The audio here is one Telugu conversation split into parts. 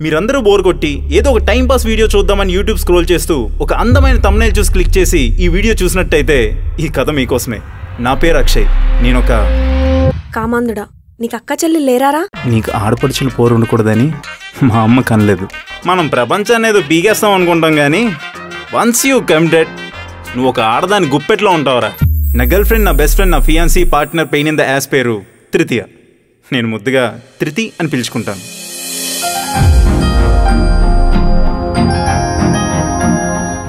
మీరందరూ బోర్ కొట్టి ఏదో ఒక టైం పాస్ వీడియో చూద్దామని యూట్యూబ్ స్క్రోల్ చేస్తూ ఒక అందమైన థంబ్నెయిల్ చూసి క్లిక్ చేసి ఈ వీడియో చూసినట్టయితే ఈ కథ మీకోసమే. నా పేరు అక్షయ్. నేనొక కామాంధుడా. నీకు అక్క చెల్లి లేరారా? నీకు ఆడపడుచులు పోరు ఉండకూడదని మా అమ్మ కనలేదు. మనం ప్రపంచాన్ని ఏదో పీకేస్తాం అనుకుంటాం కానీ వన్స్ యూ కమిటెడ్ నువ్వు ఒక ఆడదాని గుప్పెట్లో ఉంటావురా. నా గర్ల్ ఫ్రెండ్, నా బెస్ట్ ఫ్రెండ్, నా fiancee, partner, pain in the ass పేరు తృతీయ. నేను ముద్దుగా త్రితి అని పిలుచుకుంటాను.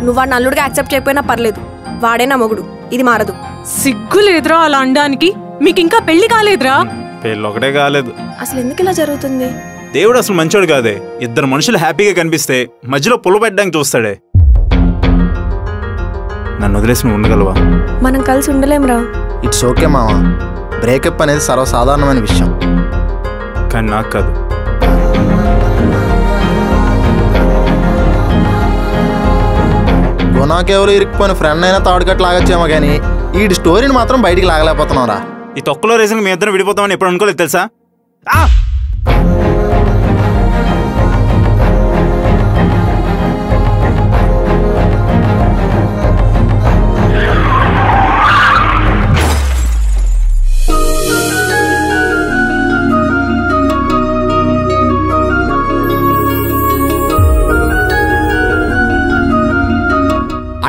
నువ్వు వాడిని అల్లుడిగా యాక్సెప్ట్ చేయకపోయినా పర్లేదు, వాడే నా మొగుడు. ఇది మారదు. సిగ్గు లేదురా అలా అనడానికి? మీకు ఇంకా పెళ్లి కాలేదురా? పెళ్ళి ఒకటే కాలేదు. అసలు ఎందుకు ఇలా జరుగుతుంది? దేవుడు అసలు మంచోడు కాదే. ఇద్దరు మనుషులు హ్యాపీగా కనిపిస్తే మధ్యలో పుల్ల పెట్టడానికి చూస్తాడే. నన్ను వదిలేసి నువ్వు ఉండగలవా? మనం కలిసి ఉండలేంరా. ఇట్స్ ఓకే మావా, బ్రేకప్ అనేది సర్వసాధారణమైన విషయం. కానీ నాకు కాదు. గుణాకెవరు ఇరుక్కుపోయిన ఫ్రెండ్ అయినా తాడుకట్టు లాగచ్చేమో కానీ ఈ స్టోరీని మాత్రం బయటికి లాగలేకపోతున్నాం రా. ఈ తొక్కలో రేసిన మీ ఇద్దరు విడిపోతామని ఎప్పుడు అనుకోలేదు తెలుసా?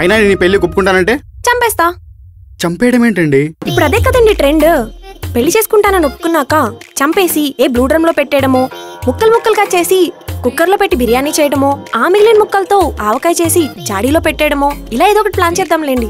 అయినా నేను పెళ్లి ఒప్పుకుంటానంటే చంపేస్తా. చంపేయడం ఏంటండి? ఇప్పుడు అదే కదండి ట్రెండ్. పెళ్లి చేసుకుంటానని ఒప్పుకున్నాక చంపేసి ఏ బ్లూ డ్రమ్ లో పెట్టేయడమో, ముక్కలు ముక్కలుగా చేసి కుక్కర్ లో పెట్టి బిర్యానీ చేయడమో, ఆ మిగిలిన ముక్కలతో ఆవకాయ చేసి జాడీలో పెట్టేయడమో, ఇలా ఏదో ఒకటి ప్లాన్ చేద్దాంలేండి.